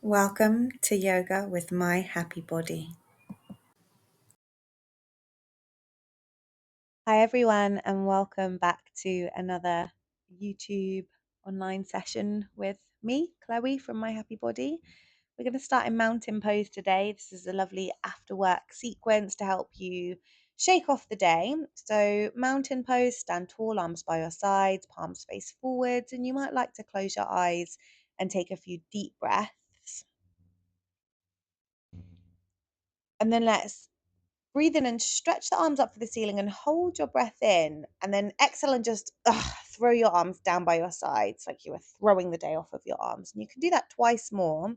Welcome to Yoga with My Happy Body. Hi, everyone, and welcome back to another YouTube online session with me, Chloe from My Happy Body. We're going to start in mountain pose today. This is a lovely after work sequence to help you shake off the day. So, mountain pose, stand tall, arms by your sides, palms face forwards, and you might like to close your eyes and take a few deep breaths. And then let's breathe in and stretch the arms up for the ceiling and hold your breath in. And then exhale and just throw your arms down by your sides like you were throwing the day off of your arms. And you can do that twice more.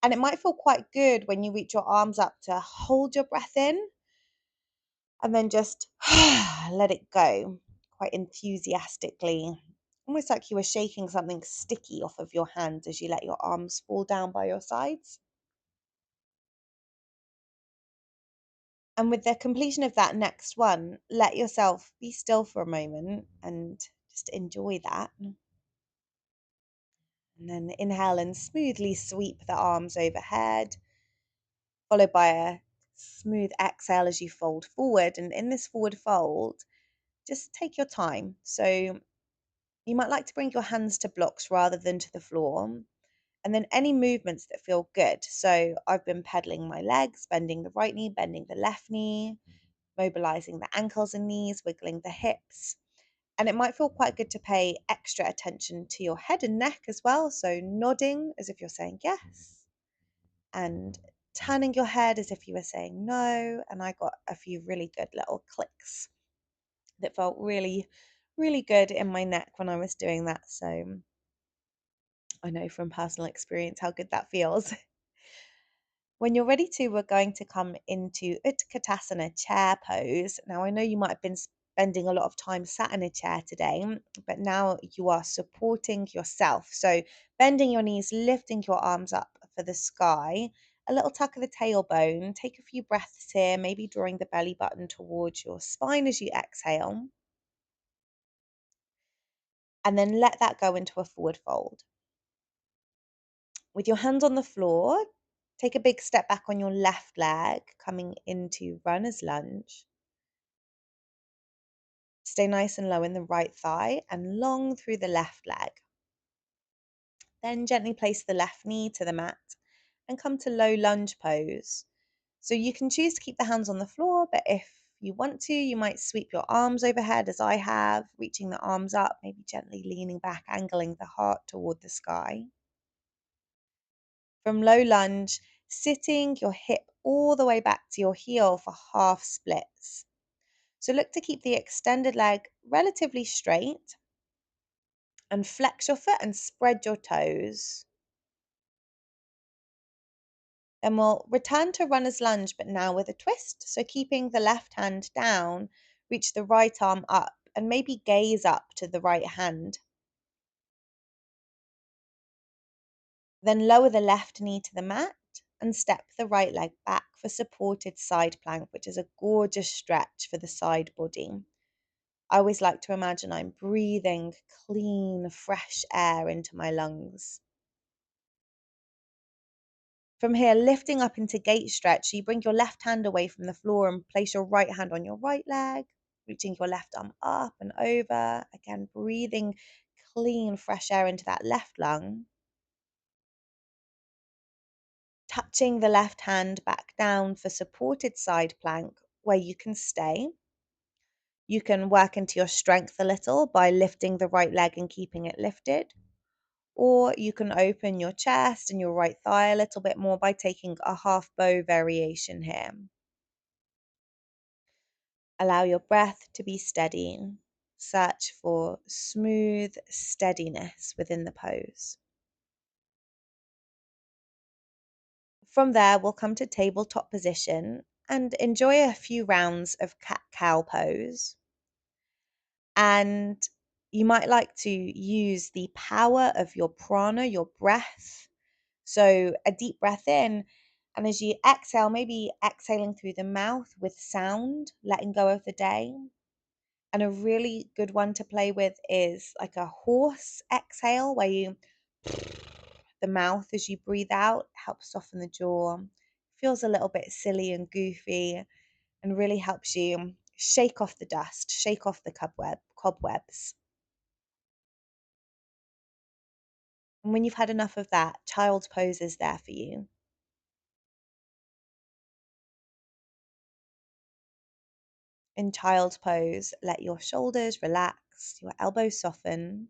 And it might feel quite good when you reach your arms up to hold your breath in and then just let it go quite enthusiastically. Almost like you were shaking something sticky off of your hands as you let your arms fall down by your sides. And with the completion of that next one, let yourself be still for a moment and just enjoy that. And then inhale and smoothly sweep the arms overhead, followed by a smooth exhale as you fold forward. And in this forward fold, just take your time. So you might like to bring your hands to blocks rather than to the floor. And then any movements that feel good. So I've been pedaling my legs, bending the right knee, bending the left knee, mobilizing the ankles and knees, wiggling the hips. And it might feel quite good to pay extra attention to your head and neck as well. So nodding as if you're saying yes, and turning your head as if you were saying no. And I got a few really good little clicks that felt really, really good in my neck when I was doing that. So I know from personal experience how good that feels. When you're ready to, we're going to come into Utkatasana chair pose. Now, I know you might have been spending a lot of time sat in a chair today, but now you are supporting yourself. So, bending your knees, lifting your arms up for the sky, a little tuck of the tailbone. Take a few breaths here, maybe drawing the belly button towards your spine as you exhale. And then let that go into a forward fold. With your hands on the floor, take a big step back on your left leg, coming into runner's lunge. Stay nice and low in the right thigh and long through the left leg. Then gently place the left knee to the mat and come to low lunge pose. So you can choose to keep the hands on the floor, but if you want to, you might sweep your arms overhead as I have, reaching the arms up, maybe gently leaning back, angling the heart toward the sky. From low lunge, sitting your hip all the way back to your heel for half splits. So look to keep the extended leg relatively straight and flex your foot and spread your toes. Then we'll return to runner's lunge, but now with a twist. So keeping the left hand down, reach the right arm up and maybe gaze up to the right hand. Then lower the left knee to the mat and step the right leg back for supported side plank, which is a gorgeous stretch for the side body. I always like to imagine I'm breathing clean, fresh air into my lungs. From here, lifting up into gate stretch, so you bring your left hand away from the floor and place your right hand on your right leg, reaching your left arm up and over. Again, breathing clean, fresh air into that left lung. Touching the left hand back down for supported side plank, where you can stay. You can work into your strength a little by lifting the right leg and keeping it lifted. Or you can open your chest and your right thigh a little bit more by taking a half bow variation here. Allow your breath to be steady. Search for smooth steadiness within the pose. From there, we'll come to tabletop position and enjoy a few rounds of cat-cow pose. And you might like to use the power of your prana, your breath. So a deep breath in, and as you exhale, maybe exhaling through the mouth with sound, letting go of the day. And a really good one to play with is like a horse exhale, where you the mouth as you breathe out, helps soften the jaw. Feels a little bit silly and goofy, and really helps you shake off the dust, shake off the cobwebs. And when you've had enough of that, child's pose is there for you. In child's pose, let your shoulders relax, your elbows soften,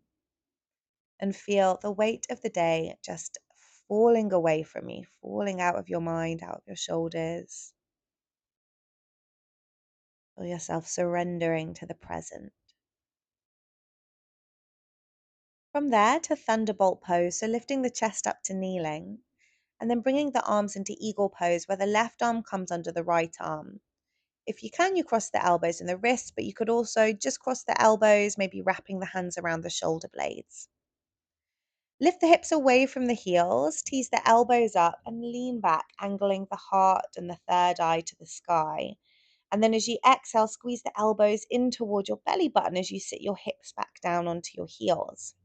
and feel the weight of the day just falling away from you, falling out of your mind, out of your shoulders. Feel yourself surrendering to the present. From there to thunderbolt pose, so lifting the chest up to kneeling, and then bringing the arms into eagle pose where the left arm comes under the right arm. If you can, you cross the elbows and the wrists, but you could also just cross the elbows, maybe wrapping the hands around the shoulder blades. Lift the hips away from the heels, tease the elbows up, and lean back, angling the heart and the third eye to the sky. And then as you exhale, squeeze the elbows in toward your belly button as you sit your hips back down onto your heels.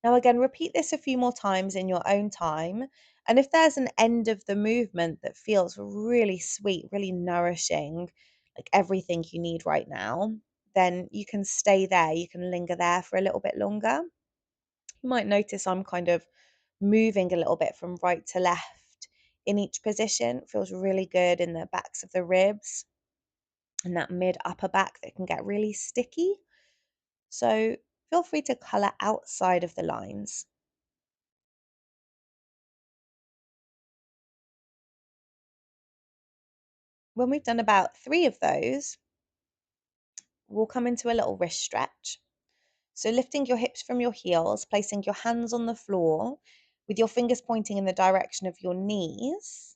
Now, again, repeat this a few more times in your own time. And if there's an end of the movement that feels really sweet, really nourishing, like everything you need right now, then you can stay there. You can linger there for a little bit longer. You might notice I'm kind of moving a little bit from right to left in each position. It feels really good in the backs of the ribs and that mid upper back that can get really sticky. So feel free to color outside of the lines. When we've done about 3 of those, we'll come into a little wrist stretch. So lifting your hips from your heels, placing your hands on the floor with your fingers pointing in the direction of your knees,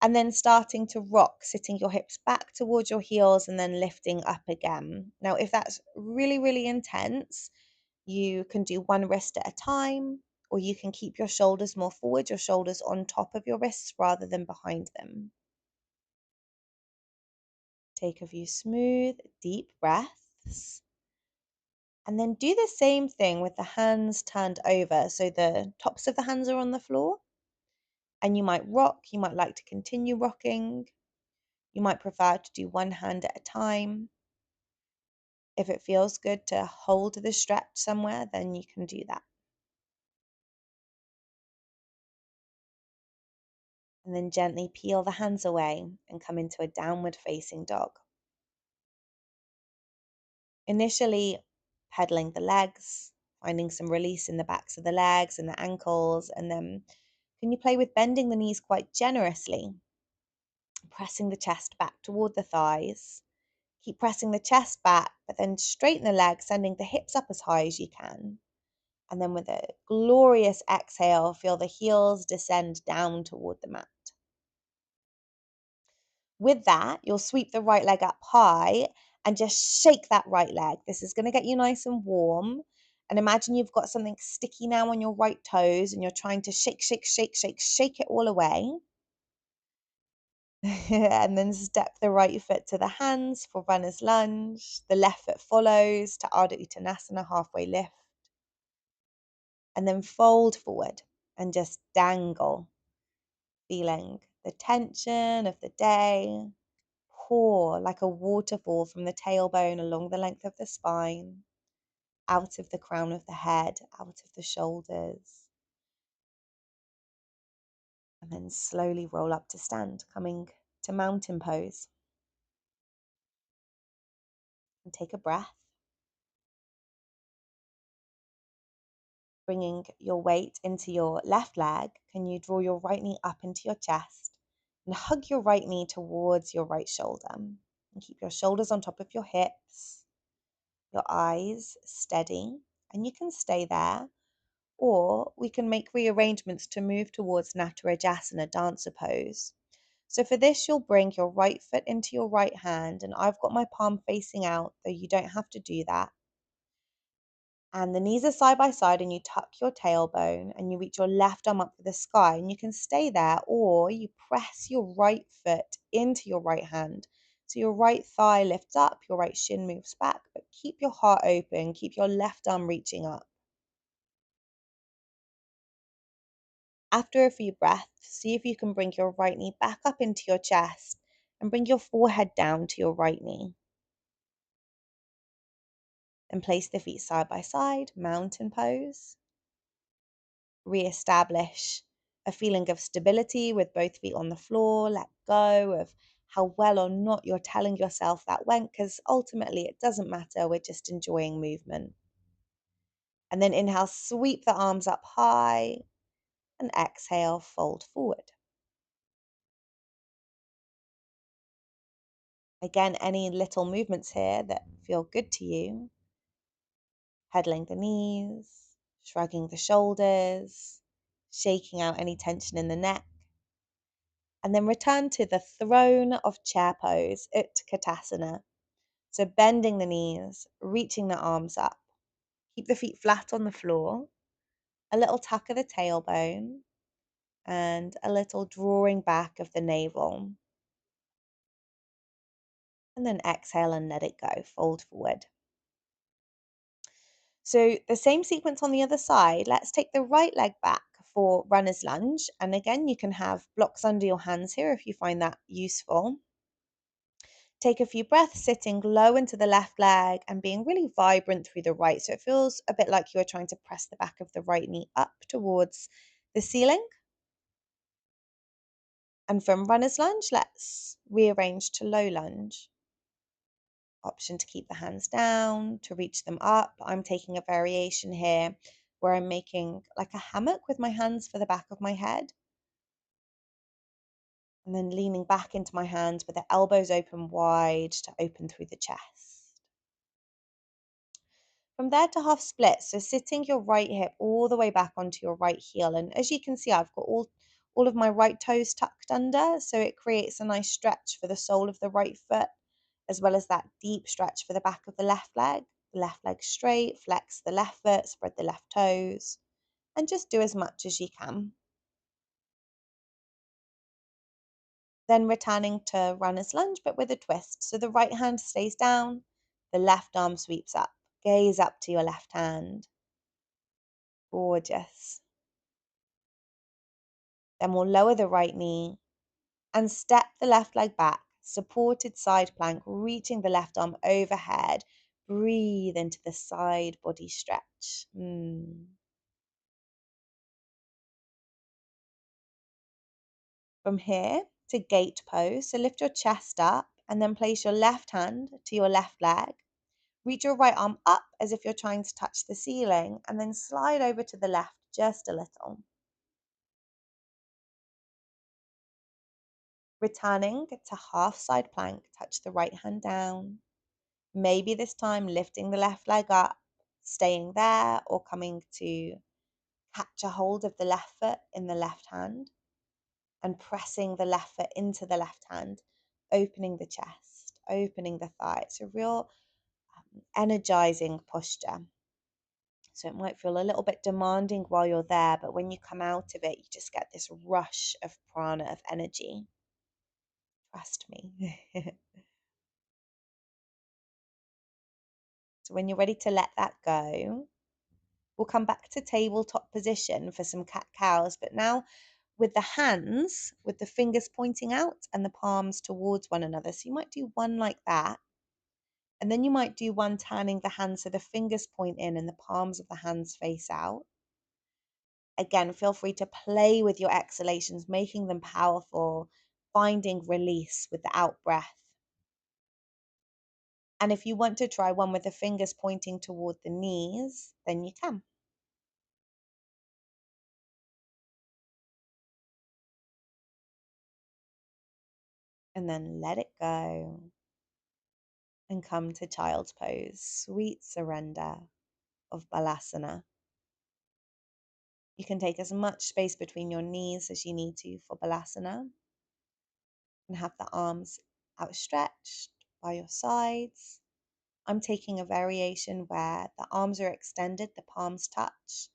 and then starting to rock, sitting your hips back towards your heels and then lifting up again. Now, if that's really, really intense, you can do one wrist at a time, or you can keep your shoulders more forward, your shoulders on top of your wrists rather than behind them. Take a few smooth, deep breaths. And then do the same thing with the hands turned over. So the tops of the hands are on the floor. And you might rock, you might like to continue rocking. You might prefer to do one hand at a time. If it feels good to hold the stretch somewhere, then you can do that. And then gently peel the hands away and come into a downward facing dog. Initially, pedaling the legs, finding some release in the backs of the legs and the ankles, and then can you play with bending the knees quite generously, pressing the chest back toward the thighs. Keep pressing the chest back, but then straighten the legs, sending the hips up as high as you can. And then with a glorious exhale, feel the heels descend down toward the mat. With that, you'll sweep the right leg up high and just shake that right leg. This is going to get you nice and warm. And imagine you've got something sticky now on your right toes and you're trying to shake, shake, shake, shake, shake it all away. And then step the right foot to the hands for runner's lunge. The left foot follows to Ardha Uttanasana, halfway lift. And then fold forward and just dangle, feeling the tension of the day pour like a waterfall from the tailbone along the length of the spine, out of the crown of the head, out of the shoulders. And then slowly roll up to stand, coming to mountain pose. And take a breath, bringing your weight into your left leg. Can you draw your right knee up into your chest and hug your right knee towards your right shoulder? And keep your shoulders on top of your hips, your eyes steady, and you can stay there. Or we can make rearrangements to move towards Natarajasana, dancer pose. So for this, you'll bring your right foot into your right hand, and I've got my palm facing out, though you don't have to do that. And the knees are side by side, and you tuck your tailbone, and you reach your left arm up to the sky, and you can stay there, or you press your right foot into your right hand. So your right thigh lifts up, your right shin moves back, but keep your heart open, keep your left arm reaching up. After a few breaths, see if you can bring your right knee back up into your chest and bring your forehead down to your right knee. And place the feet side by side, mountain pose. Re-establish a feeling of stability with both feet on the floor. Let go of how well or not you're telling yourself that went, because ultimately it doesn't matter. We're just enjoying movement. And then inhale, sweep the arms up high, and exhale, fold forward. Again, any little movements here that feel good to you. Pedaling the knees, shrugging the shoulders, shaking out any tension in the neck. And then return to the throne of chair pose, Utkatasana. So bending the knees, reaching the arms up. Keep the feet flat on the floor, a little tuck of the tailbone, and a little drawing back of the navel. And then exhale and let it go, fold forward. So the same sequence on the other side. Let's take the right leg back for runner's lunge. And again, you can have blocks under your hands here if you find that useful. Take a few breaths, sitting low into the left leg and being really vibrant through the right. So it feels a bit like you are trying to press the back of the right knee up towards the ceiling. And from runner's lunge, let's rearrange to low lunge. Option to keep the hands down, to reach them up. I'm taking a variation here where I'm making like a hammock with my hands for the back of my head. And then leaning back into my hands with the elbows open wide to open through the chest. From there to half split, so sitting your right hip all the way back onto your right heel. And as you can see, I've got all of my right toes tucked under, so it creates a nice stretch for the sole of the right foot, as well as that deep stretch for the back of the left leg. The left leg straight, flex the left foot, spread the left toes, and just do as much as you can. Then returning to runner's lunge, but with a twist. So the right hand stays down, the left arm sweeps up. Gaze up to your left hand. Gorgeous. Then we'll lower the right knee and step the left leg back, supported side plank, reaching the left arm overhead. Breathe into the side body stretch. From here to gate pose, so lift your chest up and then place your left hand to your left leg. Reach your right arm up as if you're trying to touch the ceiling, and then slide over to the left just a little. Returning to half side plank, touch the right hand down. Maybe this time lifting the left leg up, staying there, or coming to catch a hold of the left foot in the left hand and pressing the left foot into the left hand, opening the chest, opening the thigh. It's a real energizing posture. So it might feel a little bit demanding while you're there, but when you come out of it, you just get this rush of prana, of energy. Trust me. So when you're ready to let that go, we'll come back to tabletop position for some cat cows, but now with the hands, with the fingers pointing out and the palms towards one another. So you might do one like that. And then you might do one turning the hands so the fingers point in and the palms of the hands face out. Again, feel free to play with your exhalations, making them powerful, finding release with the out breath. And if you want to try one with the fingers pointing toward the knees, then you can. And then let it go and come to child's pose, sweet surrender of balasana. You can take as much space between your knees as you need to for balasana, and have the arms outstretched by your sides. I'm taking a variation where the arms are extended, the palms touch,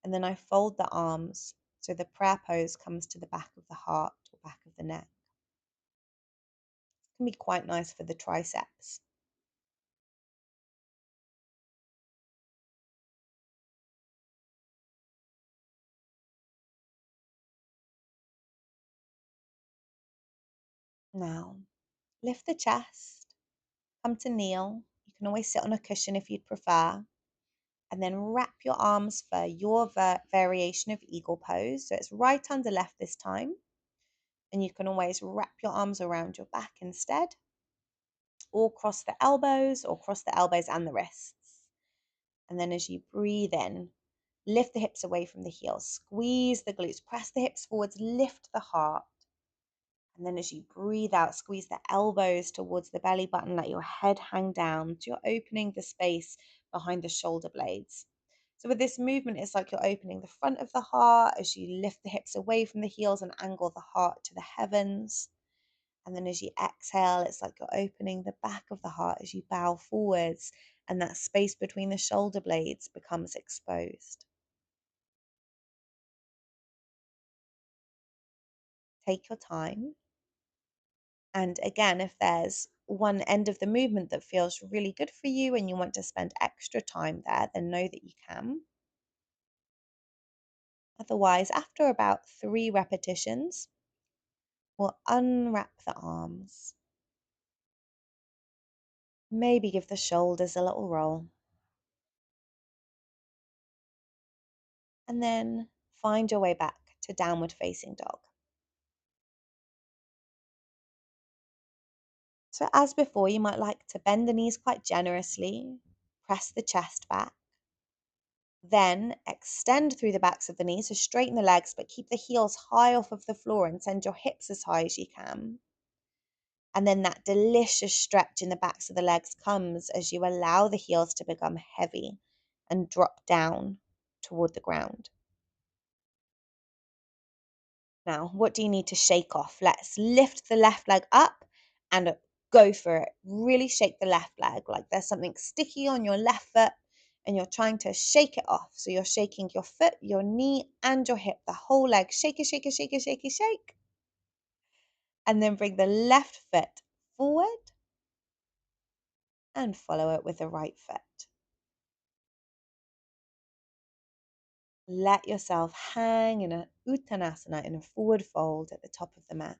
and then I fold the arms so the prayer pose comes to the back of the heart or back of the neck. It can be quite nice for the triceps. Now, lift the chest, come to kneel. You can always sit on a cushion if you'd prefer. And then wrap your arms for your variation of eagle pose. So it's right under left this time. And you can always wrap your arms around your back instead, or cross the elbows, or cross the elbows and the wrists. And then as you breathe in, lift the hips away from the heels, squeeze the glutes, press the hips forwards, lift the heart. And then as you breathe out, squeeze the elbows towards the belly button, let your head hang down. So you're opening the space behind the shoulder blades. So with this movement, it's like you're opening the front of the heart as you lift the hips away from the heels and angle the heart to the heavens. And then as you exhale, it's like you're opening the back of the heart as you bow forwards, and that space between the shoulder blades becomes exposed. Take your time. And again, if there's one end of the movement that feels really good for you and you want to spend extra time there, then know that you can. Otherwise, after about 3 repetitions, we'll unwrap the arms. Maybe give the shoulders a little roll. And then find your way back to downward facing dog. So as before, you might like to bend the knees quite generously, press the chest back, then extend through the backs of the knees, so straighten the legs, but keep the heels high off of the floor and send your hips as high as you can. And then that delicious stretch in the backs of the legs comes as you allow the heels to become heavy and drop down toward the ground. Now, what do you need to shake off? Let's lift the left leg up and go for it. Really shake the left leg like there's something sticky on your left foot and you're trying to shake it off. So you're shaking your foot, your knee, and your hip, the whole leg. Shake it, shake it, shake it, shake it, shake. And then bring the left foot forward and follow it with the right foot. Let yourself hang in a uttanasana, in a forward fold at the top of the mat.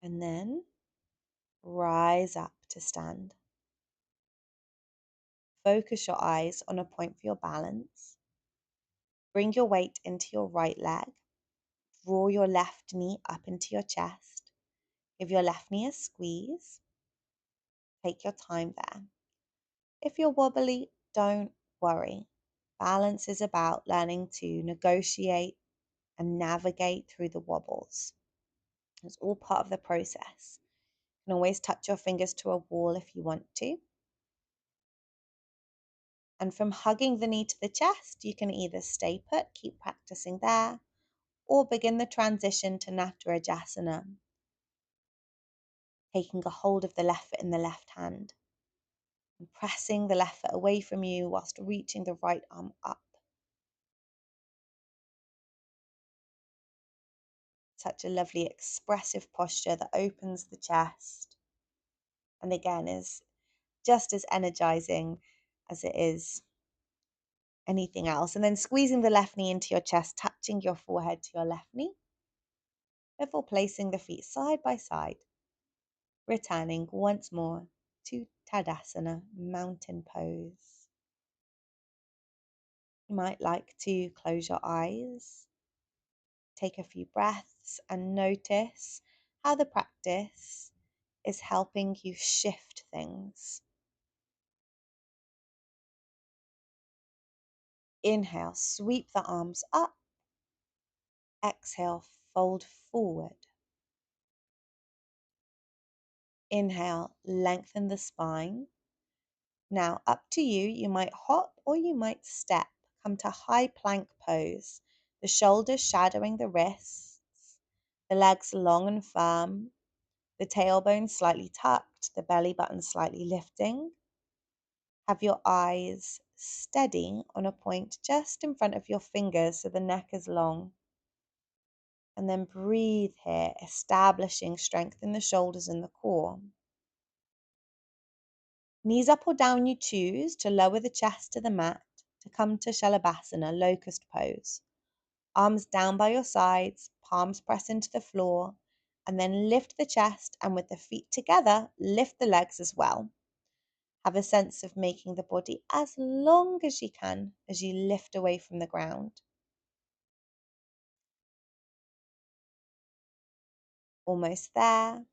And then rise up to stand. Focus your eyes on a point for your balance. Bring your weight into your right leg. Draw your left knee up into your chest. Give your left knee a squeeze. Take your time there. If you're wobbly, don't worry. Balance is about learning to negotiate and navigate through the wobbles. It's all part of the process. You can always touch your fingers to a wall if you want to. And from hugging the knee to the chest, you can either stay put, keep practicing there, or begin the transition to Natarajasana, taking a hold of the left foot in the left hand and pressing the left foot away from you whilst reaching the right arm up. Such a lovely expressive posture that opens the chest and again is just as energizing as it is anything else. And then squeezing the left knee into your chest, touching your forehead to your left knee before placing the feet side by side, returning once more to Tadasana, mountain pose. You might like to close your eyes, take a few breaths, and notice how the practice is helping you shift things. Inhale, sweep the arms up. Exhale, fold forward. Inhale, lengthen the spine. Now, up to you, you might hop or you might step. Come to high plank pose, the shoulders shadowing the wrists, the legs long and firm, the tailbone slightly tucked, the belly button slightly lifting. Have your eyes steady on a point just in front of your fingers so the neck is long. And then breathe here, establishing strength in the shoulders and the core. Knees up or down you choose to lower the chest to the mat to come to Shalabhasana, locust pose. Arms down by your sides, palms press into the floor, and then lift the chest and with the feet together, lift the legs as well. Have a sense of making the body as long as you can as you lift away from the ground. Almost there.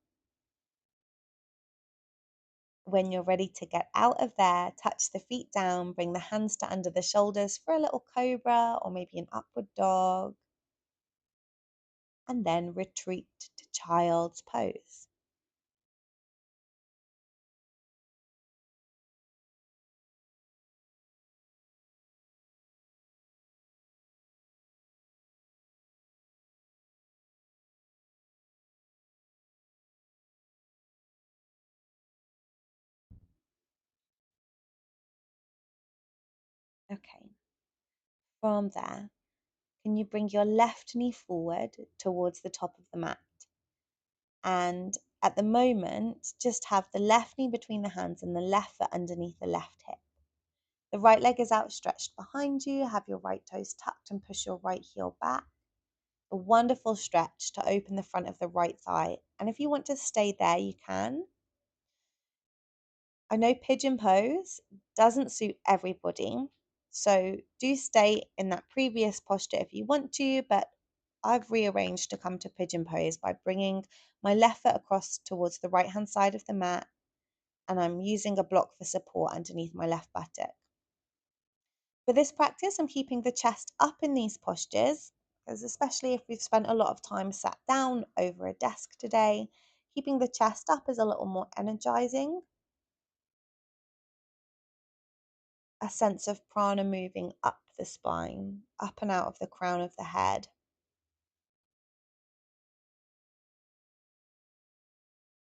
When you're ready to get out of there, touch the feet down, bring the hands to under the shoulders for a little cobra or maybe an upward dog, and then retreat to child's pose. Okay, from there, can you bring your left knee forward towards the top of the mat? And at the moment, just have the left knee between the hands and the left foot underneath the left hip. The right leg is outstretched behind you. Have your right toes tucked and push your right heel back. A wonderful stretch to open the front of the right thigh. And if you want to stay there, you can. I know pigeon pose doesn't suit everybody, so do stay in that previous posture if you want to, but I've rearranged to come to pigeon pose by bringing my left foot across towards the right hand side of the mat, and I'm using a block for support underneath my left buttock. For this practice, I'm keeping the chest up in these postures, because especially if we've spent a lot of time sat down over a desk today, keeping the chest up is a little more energizing. A sense of prana moving up the spine, up and out of the crown of the head.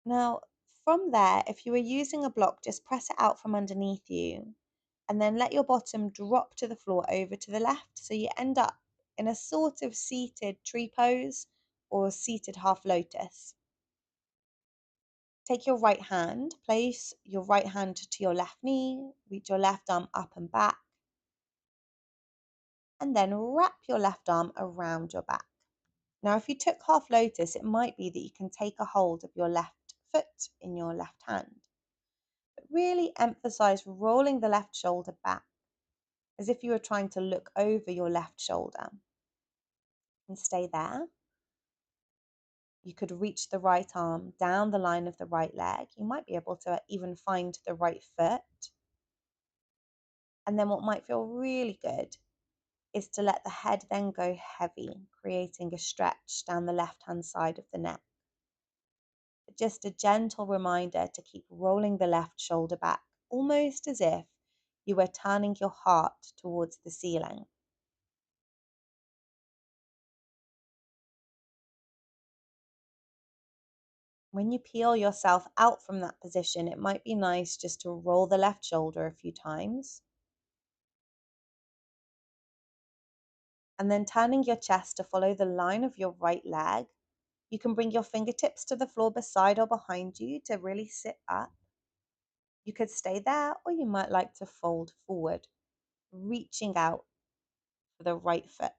Now, from there, if you are using a block, just press it out from underneath you and then let your bottom drop to the floor over to the left so you end up in a sort of seated tree pose or seated half lotus. Take your right hand, place your right hand to your left knee, reach your left arm up and back, and then wrap your left arm around your back. Now, if you took half lotus, it might be that you can take a hold of your left foot in your left hand. But really emphasize rolling the left shoulder back as if you were trying to look over your left shoulder. And stay there. You could reach the right arm down the line of the right leg. You might be able to even find the right foot. And then what might feel really good is to let the head then go heavy, creating a stretch down the left-hand side of the neck. Just a gentle reminder to keep rolling the left shoulder back, almost as if you were turning your heart towards the ceiling. When you peel yourself out from that position, it might be nice just to roll the left shoulder a few times. And then turning your chest to follow the line of your right leg. You can bring your fingertips to the floor beside or behind you to really sit up. You could stay there, or you might like to fold forward, reaching out for the right foot.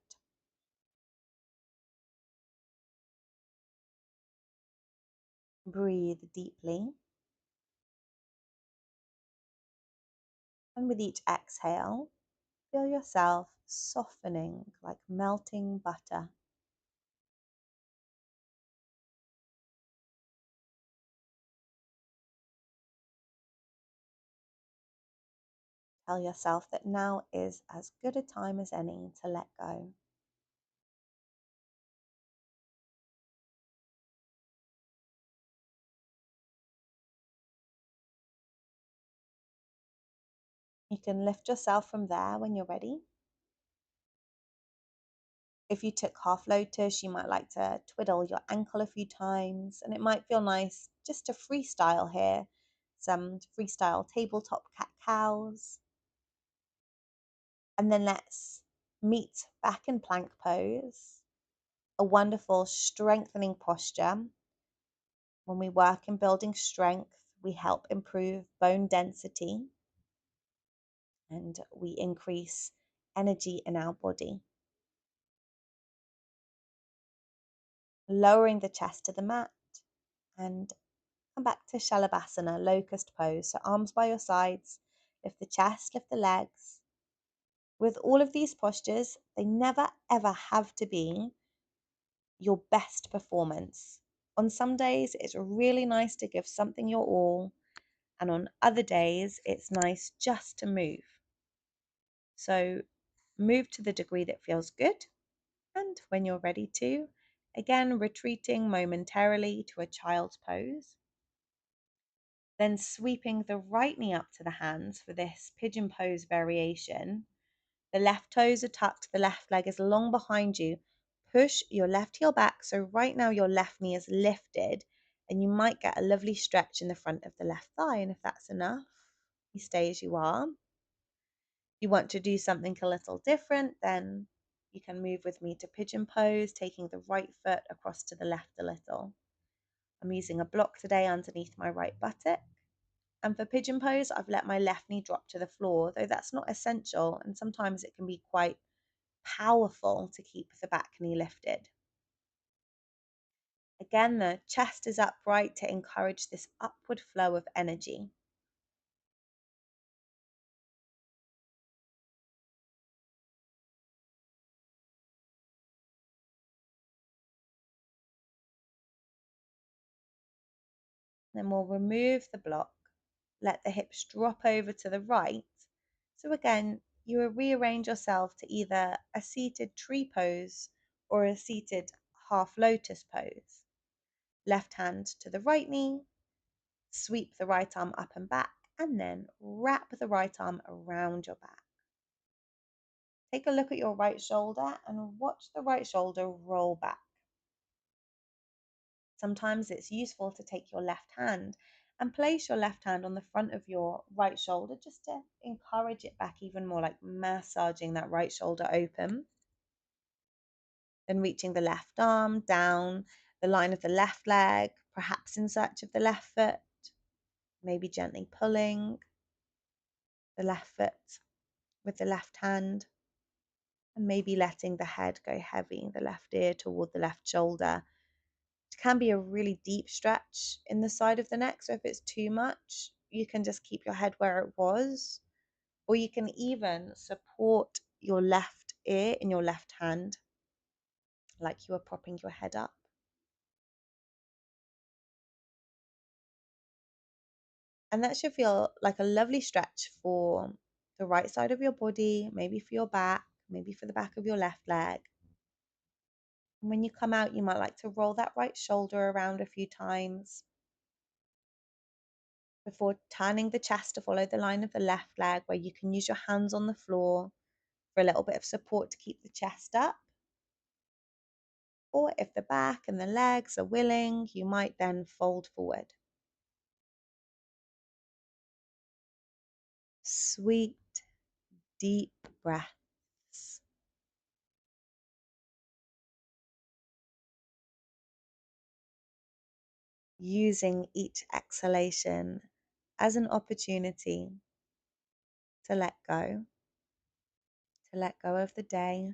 Breathe deeply. And with each exhale, feel yourself softening like melting butter. Tell yourself that now is as good a time as any to let go. You can lift yourself from there when you're ready. If you took half lotus, you might like to twiddle your ankle a few times, and it might feel nice just to freestyle here. Some freestyle tabletop cat cows. And then let's meet back in plank pose, a wonderful strengthening posture. When we work in building strength, We help improve bone density and we increase energy in our body. Lowering the chest to the mat and come back to Shalabhasana, locust pose. So arms by your sides, lift the chest, lift the legs. With all of these postures, they never ever have to be your best performance. On some days, it's really nice to give something your all, and on other days, it's nice just to move. So move to the degree that feels good, and when you're ready to, again, retreating momentarily to a child's pose. Then sweeping the right knee up to the hands for this pigeon pose variation. The left toes are tucked, the left leg is long behind you. Push your left heel back. So right now your left knee is lifted and you might get a lovely stretch in the front of the left thigh. And if that's enough, you stay as you are. If you want to do something a little different, then you can move with me to pigeon pose, taking the right foot across to the left a little. I'm using a block today underneath my right buttock. And for pigeon pose, I've let my left knee drop to the floor, though that's not essential. And sometimes it can be quite powerful to keep the back knee lifted. Again, the chest is upright to encourage this upward flow of energy. Then we'll remove the block, let the hips drop over to the right. So again, you will rearrange yourself to either a seated tree pose or a seated half lotus pose. Left hand to the right knee, sweep the right arm up and back, and then wrap the right arm around your back. Take a look at your right shoulder and watch the right shoulder roll back. Sometimes it's useful to take your left hand and place your left hand on the front of your right shoulder just to encourage it back even more, like massaging that right shoulder open. Then reaching the left arm down the line of the left leg, perhaps in search of the left foot, maybe gently pulling the left foot with the left hand, and maybe letting the head go heavy, the left ear toward the left shoulder. It can be a really deep stretch in the side of the neck, so if it's too much, you can just keep your head where it was, or you can even support your left ear in your left hand, like you are propping your head up. And that should feel like a lovely stretch for the right side of your body, maybe for your back, maybe for the back of your left leg. And when you come out, you might like to roll that right shoulder around a few times before turning the chest to follow the line of the left leg, where you can use your hands on the floor for a little bit of support to keep the chest up. Or if the back and the legs are willing, you might then fold forward. Sweet, deep breaths. Using each exhalation as an opportunity to let go of the day,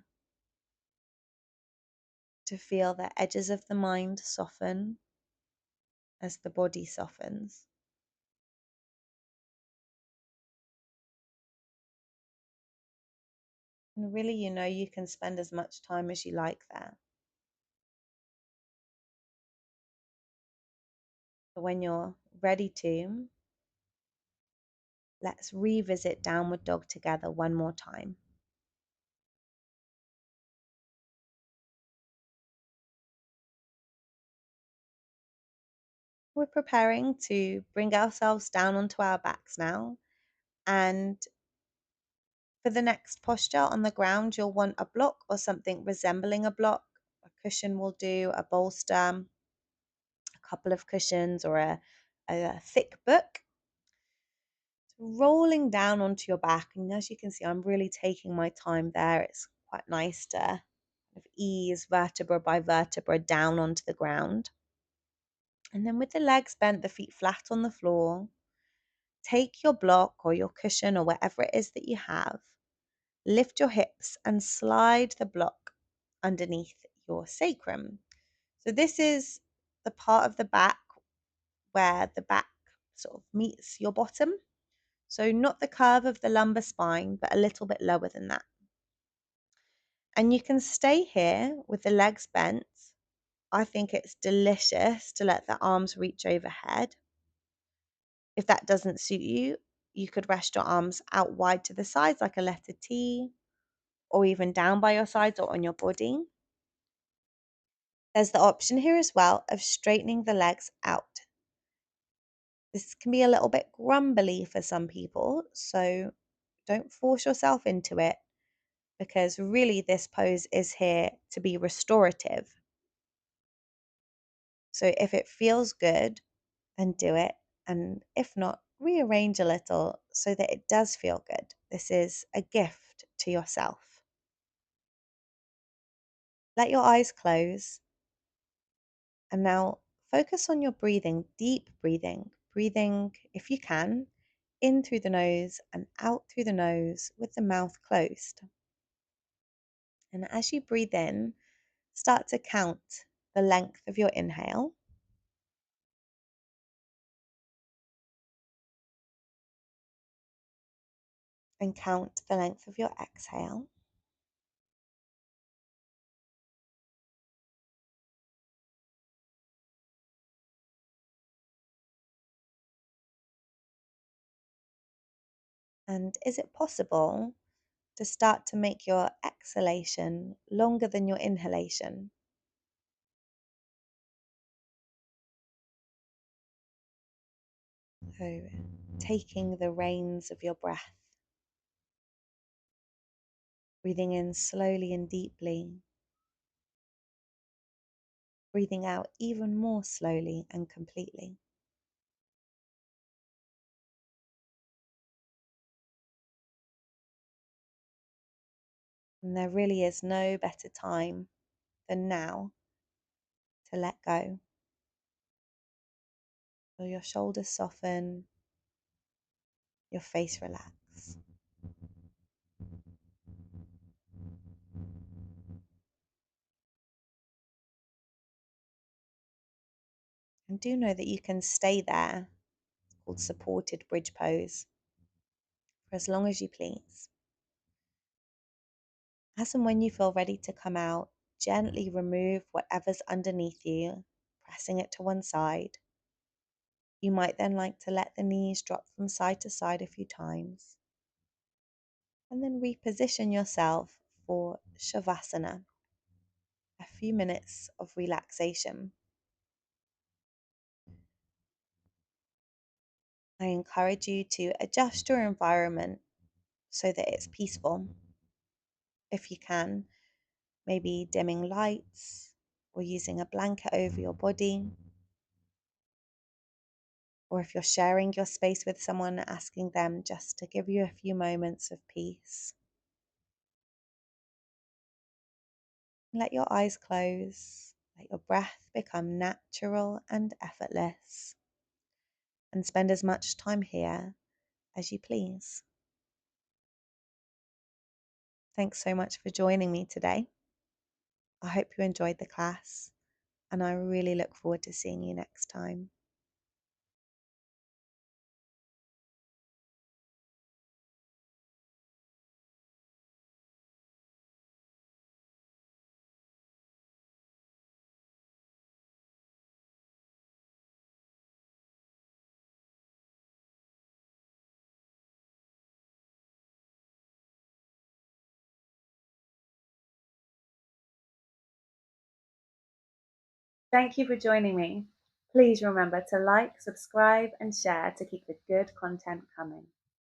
to feel the edges of the mind soften as the body softens. And really, you can spend as much time as you like there. But when you're ready to, let's revisit downward dog together one more time. We're preparing to bring ourselves down onto our backs now. And for the next posture on the ground, you'll want a block or something resembling a block. A cushion will do, a bolster, a couple of cushions, or a thick book. Rolling down onto your back. And as you can see, I'm really taking my time there. It's quite nice to kind of ease vertebra by vertebra down onto the ground. And then with the legs bent, the feet flat on the floor, take your block or your cushion or whatever it is that you have, lift your hips and slide the block underneath your sacrum. So this is the part of the back where the back sort of meets your bottom. So not the curve of the lumbar spine, but a little bit lower than that. And you can stay here with the legs bent. I think it's delicious to let the arms reach overhead. If that doesn't suit you, you could rest your arms out wide to the sides like a letter T, or even down by your sides or on your body. There's the option here as well of straightening the legs out. This can be a little bit grumbly for some people, so don't force yourself into it because really this pose is here to be restorative. So if it feels good, then do it. And if not, rearrange a little so that it does feel good. This is a gift to yourself. Let your eyes close. And now focus on your breathing, deep breathing. Breathing, if you can, in through the nose and out through the nose with the mouth closed. And as you breathe in, start to count the length of your inhale. And count the length of your exhale. And is it possible to start to make your exhalation longer than your inhalation? So, taking the reins of your breath, breathing in slowly and deeply, breathing out even more slowly and completely. And there really is no better time than now to let go. Feel your shoulders soften, your face relax. And do know that you can stay there, it's called supported bridge pose, for as long as you please. As and when you feel ready to come out, gently remove whatever's underneath you, pressing it to one side. You might then like to let the knees drop from side to side a few times. And then reposition yourself for Shavasana, a few minutes of relaxation. I encourage you to adjust your environment so that it's peaceful. If you can, maybe dimming lights or using a blanket over your body. Or if you're sharing your space with someone, asking them just to give you a few moments of peace. Let your eyes close, let your breath become natural and effortless, and spend as much time here as you please. Thanks so much for joining me today. I hope you enjoyed the class, and I really look forward to seeing you next time. Thank you for joining me. Please remember to like, subscribe, and share to keep the good content coming.